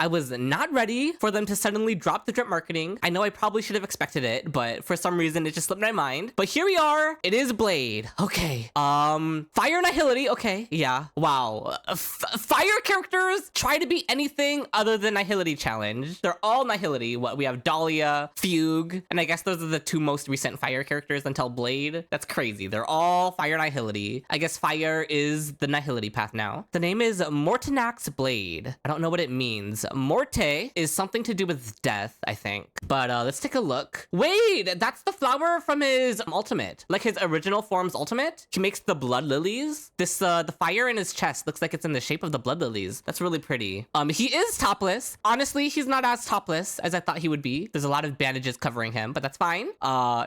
I was not ready for them to suddenly drop the drip marketing. I know I probably should have expected it, but for some reason it just slipped my mind. But here we are. It is Blade. Okay. Fire Nihility. Okay. Yeah. Wow. Fire characters try to be anything other than Nihility challenge. They're all Nihility. What we have Dahlia, Fugue, and I guess those are the two most recent fire characters until Blade. That's crazy. They're all Fire Nihility. I guess fire is the Nihility path now. The name is Mortenax Blade. I don't know what it means. Morte is something to do with death, I think. But let's take a look. Wait, that's the flower from his ultimate. Like his original form's ultimate. He makes the blood lilies. This, the fire in his chest looks like it's in the shape of the blood lilies. That's really pretty. He is topless. Honestly, he's not as topless as I thought he would be. There's a lot of bandages covering him, but that's fine.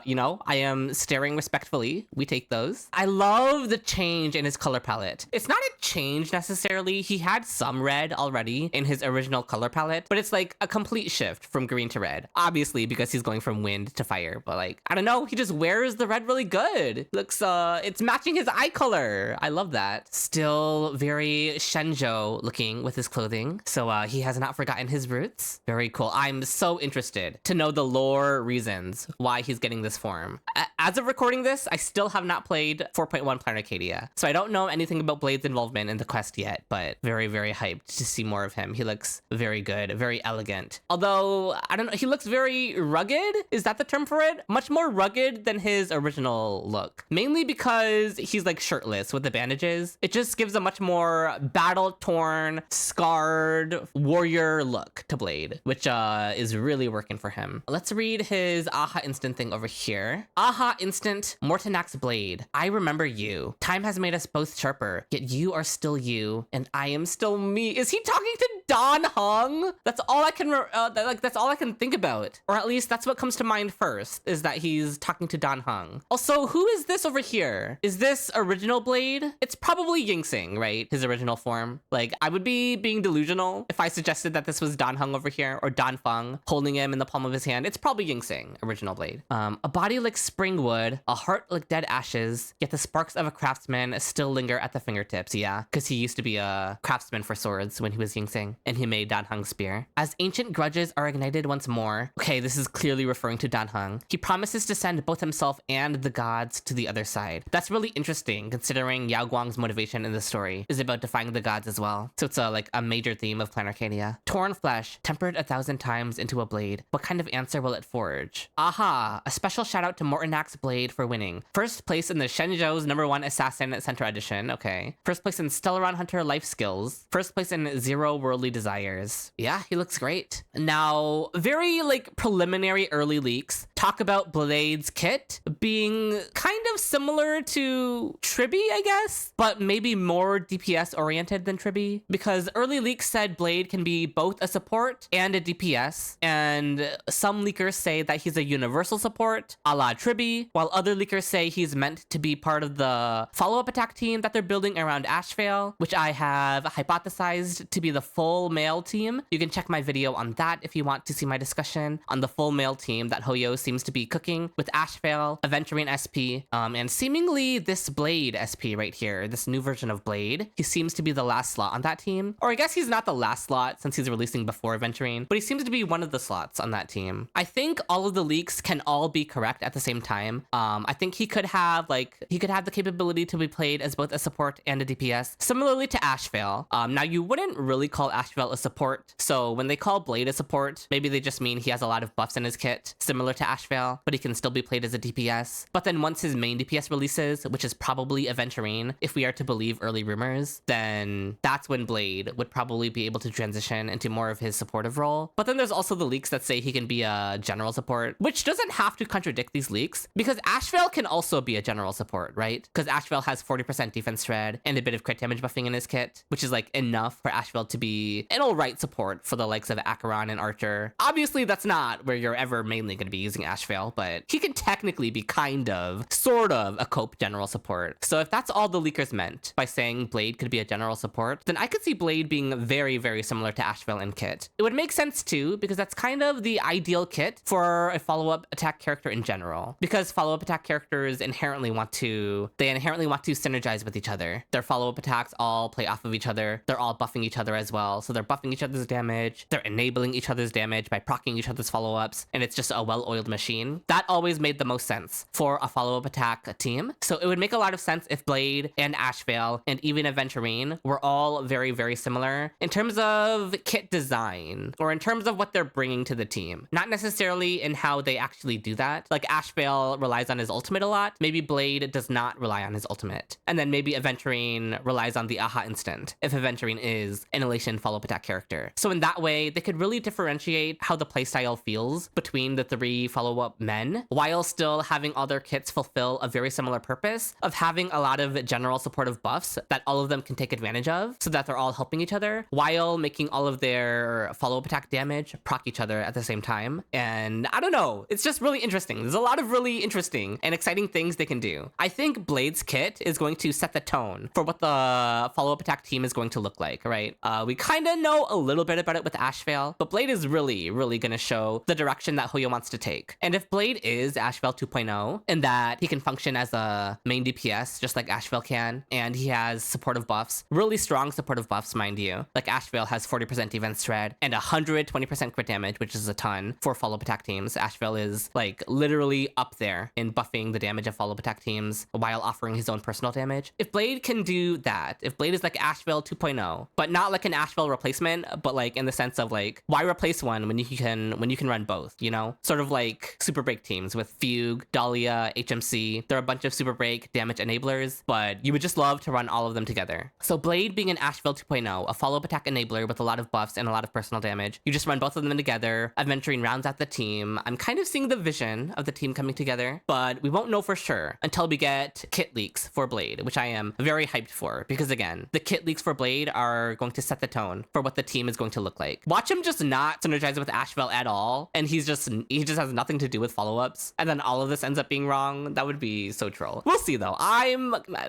You know, I am staring respectfully. We take those. I love the change in his color palette. It's not a change necessarily. He had some red already in his original color palette, but it's like a complete shift from green to red. Obviously, because he's going from wind to fire, but like, I don't know, he just wears the red really good. Looks, it's matching his eye color. I love that. Still very Shenjo looking with his clothing. So he has not forgotten his roots. Very cool. I'm so interested to know the lore reasons why he's getting this form. As of recording this, I still have not played 4.1 Planet Arcadia, so I don't know anything about Blade's involvement in the quest yet, but very, very hyped to see more of him. He looks very good, very elegant. Although, I don't know, he looks very rugged? Is that the term for it? Much more rugged than his original look. Mainly because he's like shirtless with the bandages. It just gives a much more battle-torn, scarred warrior look to Blade, which is really working for him. Let's read his Aha Instant thing over here. Aha Instant, Mortenax Blade. I remember you. Time has made us both sharper, yet you are still you, and I am still me. Is he talking to Dan Heng? That's all I can, that's all I can think about. Or at least that's what comes to mind first, is that he's talking to Dan Heng. Also, who is this over here? Is this original Blade? It's probably Ying Sing, right? His original form. Like, I would be being delusional if I suggested that this was Dan Heng over here, or Dan Feng, holding him in the palm of his hand. It's probably Ying Sing, original Blade. A body like spring wood, a heart like dead ashes, yet the sparks of a craftsman still linger at the fingertips. Yeah, because he used to be a craftsman for swords when he was Ying Sing, and he made Dan Heng's spear. As ancient grudges are ignited once more, okay, this is clearly referring to Dan Heng, he promises to send both himself and the gods to the other side. That's really interesting, considering Yao Guang's motivation in the story is about defying the gods as well. So it's like a major theme of Planet Arcadia. Torn flesh, tempered 1,000 times into a blade. What kind of answer will it forge? Aha! A special shout out to Mortenax Blade for winning. First place in the Shenzhou's #1 Assassin Center Edition. Okay. First place in Stellaron Hunter Life Skills. First place in Zero Worldly Desires. Yeah, he looks great. Now, very like preliminary early leaks talk about Blade's kit being kind of similar to Tribby, I guess, but maybe more DPS oriented than Tribby, because early leaks said Blade can be both a support and a DPS, and some leakers say that he's a universal support a la Tribby, while other leakers say he's meant to be part of the follow-up attack team that they're building around Ashvale, which I have hypothesized to be the full male team. You can check my video on that if you want to see my discussion on the full male team that Hoyo seems to be cooking with Ashvale, Aventurine SP, and seemingly this Blade SP right here, this new version of Blade. He seems to be the last slot on that team. Or I guess he's not the last slot since he's releasing before Aventurine, but he seems to be one of the slots on that team. I think all of the leaks can all be correct at the same time. I think he could have the capability to be played as both a support and a DPS, similarly to Ashvale. Now you wouldn't really call Ashvale a support, so when they call Blade a support, maybe they just mean he has a lot of buffs in his kit, similar to Ashvale, but he can still be played as a DPS. But then once his main DPS releases, which is probably Aventurine, if we are to believe early rumors, then that's when Blade would probably be able to transition into more of his supportive role. But then there's also the leaks that say he can be a general support, which doesn't have to contradict these leaks, because Ashvale can also be a general support, right? Because Ashvale has 40% defense shred and a bit of crit damage buffing in his kit, which is like enough for Ashvale to be an alright support for the likes of Acheron and Archer. Obviously, that's not where you're ever mainly going to be using using Ashvale, but he can technically be kind of, sort of a cope general support. So if that's all the leakers meant by saying Blade could be a general support, then I could see Blade being very, very similar to Ashvale in kit. It would make sense too, because that's kind of the ideal kit for a follow-up attack character in general. Because follow-up attack characters inherently want to synergize with each other. Their follow-up attacks all play off of each other. They're all buffing each other as well. So they're buffing each other's damage. They're enabling each other's damage by proccing each other's follow-ups. And it's just a well-oiled machine. That always made the most sense for a follow-up attack team. So it would make a lot of sense if Blade and Ashvale and even Aventurine were all very, very similar in terms of kit design or in terms of what they're bringing to the team. Not necessarily in how they actually do that. Like Ashvale relies on his ultimate a lot. Maybe Blade does not rely on his ultimate. And then maybe Aventurine relies on the aha instant if Aventurine is an elation follow-up attack character. So in that way, they could really differentiate how the playstyle feels between the three follow-up men while still having all their kits fulfill a very similar purpose of having a lot of general supportive buffs that all of them can take advantage of so that they're all helping each other while making all of their follow-up attack damage proc each other at the same time. And I don't know, it's just really interesting. There's a lot of really interesting and exciting things they can do. I think Blade's kit is going to set the tone for what the follow-up attack team is going to look like, right? We kind of know a little bit about it with Ashvale, but Blade is really, really going to show the direction that Hoyo wants to take. And if Blade is Ashvale 2.0 in that he can function as a main DPS just like Ashvale can, and he has supportive buffs, really strong supportive buffs, mind you. Like Ashvale has 40% defense shred and 120% crit damage, which is a ton for follow-up attack teams. Ashvale is like literally up there in buffing the damage of follow-up attack teams while offering his own personal damage. If Blade can do that, if Blade is like Ashvale 2.0, but not like an Ashvale replacement, but like in the sense of like, why replace one when you can run both, you know? Sort of like super break teams with Fugue, Dahlia, HMC. There are a bunch of super break damage enablers, but you would just love to run all of them together. So Blade being an Ashvale 2.0, a follow-up attack enabler with a lot of buffs and a lot of personal damage. You just run both of them together. Aventurine rounds out the team. I'm kind of seeing the vision of the team coming together, but we won't know for sure until we get kit leaks for Blade, which I am very hyped for, because again, the kit leaks for Blade are going to set the tone for what the team is going to look like. Watch him just not synergize with Ashvale at all, and he just has nothing to do with follow-ups, and then all of this ends up being wrong. That would be so troll. We'll see though.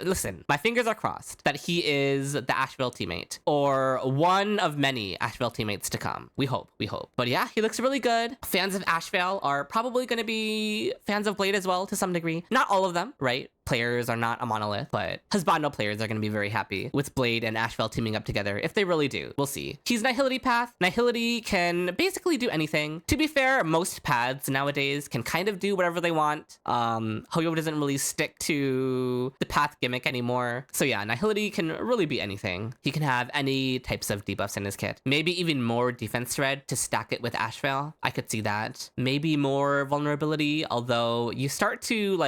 Listen, my fingers are crossed that he is the Ashvale teammate, or one of many Ashvale teammates to come. We hope. But yeah, he looks really good. Fans of Ashvale are probably going to be fans of Blade as well to some degree. Not all of them, right? Players are not a monolith, but Husbando players are going to be very happy with Blade and Ashvale teaming up together. If they really do, we'll see. He's Nihility path. Nihility can basically do anything. To be fair, most paths nowadays can kind of do whatever they want. Hoyo doesn't really stick to the path gimmick anymore. So yeah, Nihility can really be anything. He can have any types of debuffs in his kit. Maybe even more defense thread to stack it with Ashvale. I could see that. Maybe more vulnerability, although you start to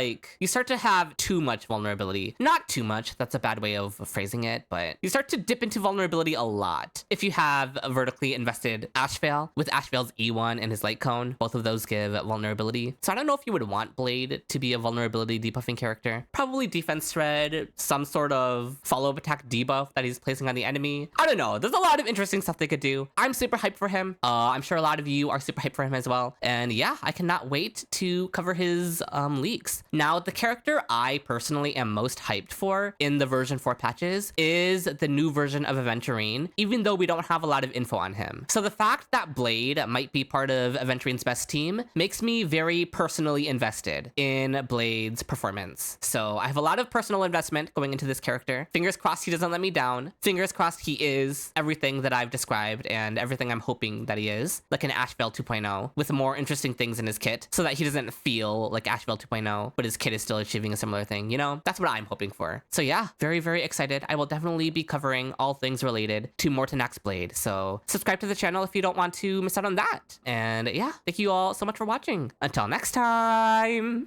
have too much vulnerability. Not too much, that's a bad way of phrasing it, but you start to dip into vulnerability a lot. If you have a vertically invested Ashvale with Ashvale's E1 and his light cone, both of those give vulnerability. So I don't know if you would want Blade to be a vulnerability debuffing character. Probably defense thread, some sort of follow-up attack debuff that he's placing on the enemy. I don't know, there's a lot of interesting stuff they could do. I'm super hyped for him. I'm sure a lot of you are super hyped for him as well. And yeah, I cannot wait to cover his leaks. Now, the character I personally am most hyped for in the version 4 patches is the new version of Aventurine, even though we don't have a lot of info on him. So the fact that Blade might be part of Aventurine's best team makes me very personally invested in Blade's performance. So I have a lot of personal investment going into this character. Fingers crossed he doesn't let me down. Fingers crossed he is everything that I've described and everything I'm hoping that he is, like an Ashvale 2.0 with more interesting things in his kit so that he doesn't feel like Ashvale 2.0, but his kit is still achieving a similar thing, you know? That's what I'm hoping for. So yeah, very, very excited. I will definitely be covering all things related to Mortenax Blade. So subscribe to the channel if you don't want to miss out on that. And yeah, thank you all so much for watching. Until next time.